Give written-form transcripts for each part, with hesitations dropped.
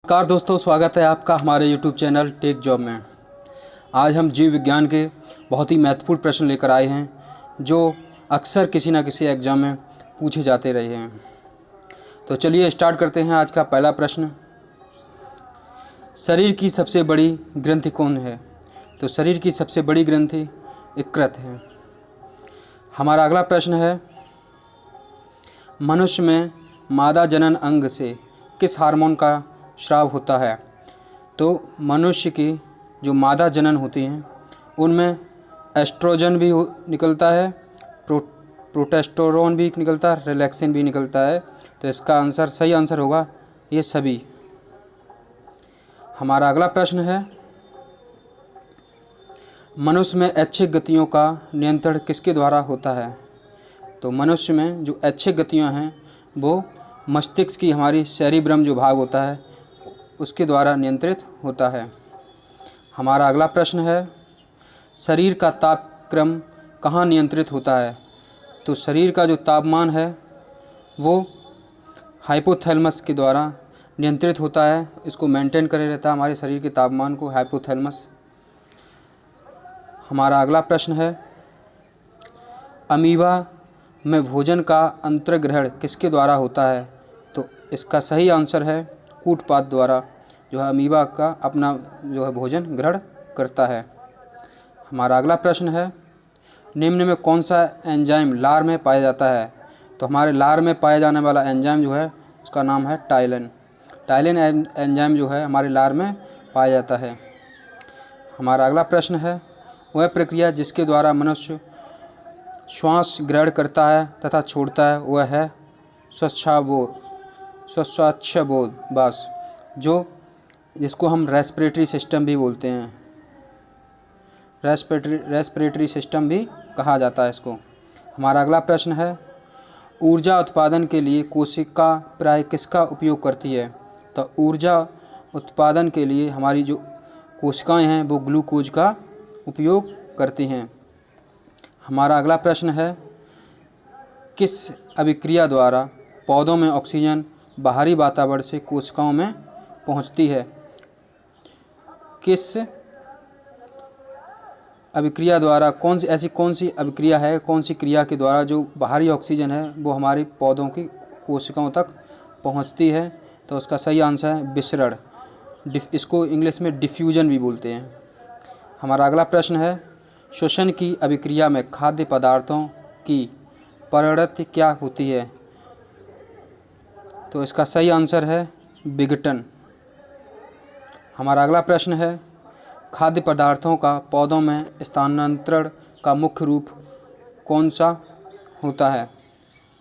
नमस्कार दोस्तों, स्वागत है आपका हमारे YouTube चैनल टेक जॉब में। आज हम जीव विज्ञान के बहुत ही महत्वपूर्ण प्रश्न लेकर आए हैं जो अक्सर किसी न किसी एग्ज़ाम में पूछे जाते रहे हैं। तो चलिए स्टार्ट करते हैं आज का पहला प्रश्न। शरीर की सबसे बड़ी ग्रंथि कौन है? तो शरीर की सबसे बड़ी ग्रंथि यकृत है। हमारा अगला प्रश्न है, मनुष्य में मादा जनन अंग से किस हार्मोन का स्राव होता है? तो मनुष्य की जो मादा जनन होती हैं उनमें एस्ट्रोजन भी निकलता है, प्रोटेस्टेरोन भी निकलता है, रिलैक्सिन भी निकलता है। तो इसका सही आंसर होगा ये सभी। हमारा अगला प्रश्न है, मनुष्य में ऐच्छिक गतियों का नियंत्रण किसके द्वारा होता है? तो मनुष्य में जो ऐच्छिक गतियाँ हैं वो मस्तिष्क की हमारी सेरिब्रम जो भाग होता है उसके द्वारा नियंत्रित होता है। हमारा अगला प्रश्न है, शरीर का तापक्रम कहाँ नियंत्रित होता है? तो शरीर का जो तापमान है वो हाइपोथैलेमस के द्वारा नियंत्रित होता है। इसको मेंटेन करे रहता है हमारे शरीर के तापमान को हाइपोथैलेमस। हमारा अगला प्रश्न है, अमीबा में भोजन का अंतर्ग्रहण किसके द्वारा होता है? तो इसका सही आंसर है कूटपाद द्वारा, जो है अमीबा का अपना जो है भोजन ग्रहण करता है। हमारा अगला प्रश्न है, निम्न में कौन सा एंजाइम लार में पाया जाता है? तो हमारे लार में पाया जाने वाला एंजाइम जो है उसका नाम है टाइलिन। टाइलिन एंजाइम जो है हमारे लार में पाया जाता है। हमारा अगला प्रश्न है, वह प्रक्रिया जिसके द्वारा मनुष्य श्वास ग्रहण करता है तथा छोड़ता है वह है श्वासोच्छ्वास, जिसको हम रेस्पिरेटरी सिस्टम भी बोलते हैं। रेस्पिरेटरी सिस्टम भी कहा जाता है इसको। हमारा अगला प्रश्न है, ऊर्जा उत्पादन के लिए कोशिका प्राय किसका उपयोग करती है? तो ऊर्जा उत्पादन के लिए हमारी जो कोशिकाएं हैं वो ग्लूकोज का उपयोग करती हैं। हमारा अगला प्रश्न है, किस अभिक्रिया द्वारा पौधों में ऑक्सीजन बाहरी वातावरण से कोशिकाओं में पहुंचती है? किस अभिक्रिया द्वारा कौन सी अभिक्रिया है, कौन सी क्रिया के द्वारा जो बाहरी ऑक्सीजन है वो हमारी पौधों की कोशिकाओं तक पहुंचती है? तो उसका सही आंसर है विसरण। इसको इंग्लिश में डिफ्यूजन भी बोलते हैं। हमारा अगला प्रश्न है, श्वसन की अभिक्रिया में खाद्य पदार्थों की प्रवृत्ति क्या होती है? तो इसका सही आंसर है विघटन। हमारा अगला प्रश्न है, खाद्य पदार्थों का पौधों में स्थानांतरण का मुख्य रूप कौन सा होता है?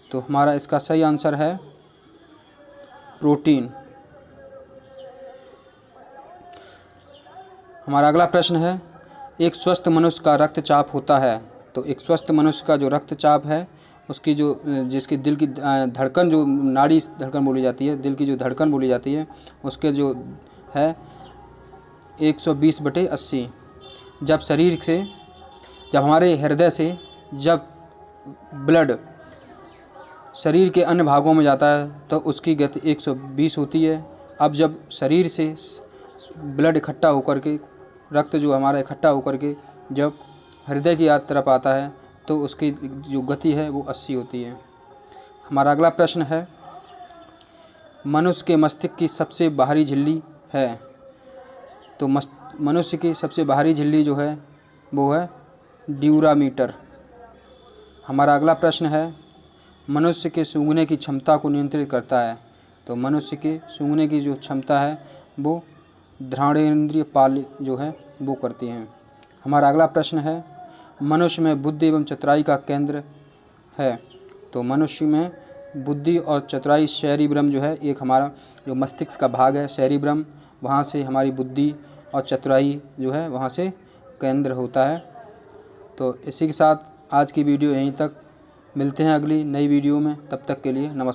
तो हमारा इसका सही आंसर है प्रोटीन। हमारा अगला प्रश्न है, एक स्वस्थ मनुष्य का रक्तचाप होता है? तो एक स्वस्थ मनुष्य का जो रक्तचाप है उसकी जिसकी दिल की धड़कन, जो नाड़ी धड़कन बोली जाती है, दिल की जो धड़कन बोली जाती है उसके जो है 120/80। जब हमारे हृदय से जब ब्लड शरीर के अन्य भागों में जाता है तो उसकी गति 120 होती है। अब जब शरीर से ब्लड इकट्ठा होकर के, रक्त जो हमारा इकट्ठा होकर के जब हृदय की तरफ आता है तो उसकी जो गति है वो 80 होती है। हमारा अगला प्रश्न है, मनुष्य के मस्तिष्क की सबसे बाहरी झिल्ली है? तो मनुष्य की सबसे बाहरी झिल्ली जो है वो है ड्यूरामीटर। हमारा अगला प्रश्न है, मनुष्य के सूंघने की क्षमता को नियंत्रित करता है? तो मनुष्य के सूंघने की जो क्षमता है वो घ्राणेंद्रिय पाल जो है वो करती हैं। हमारा अगला प्रश्न है, मनुष्य में बुद्धि एवं चतुराई का केंद्र है? तो मनुष्य में बुद्धि और चतुराई सेरिब्रम जो है, एक हमारा जो मस्तिष्क का भाग है सेरिब्रम, वहाँ से हमारी बुद्धि और चतुराई जो है वहाँ से केंद्र होता है। तो इसी के साथ आज की वीडियो यहीं तक, मिलते हैं अगली नई वीडियो में, तब तक के लिए नमस्कार।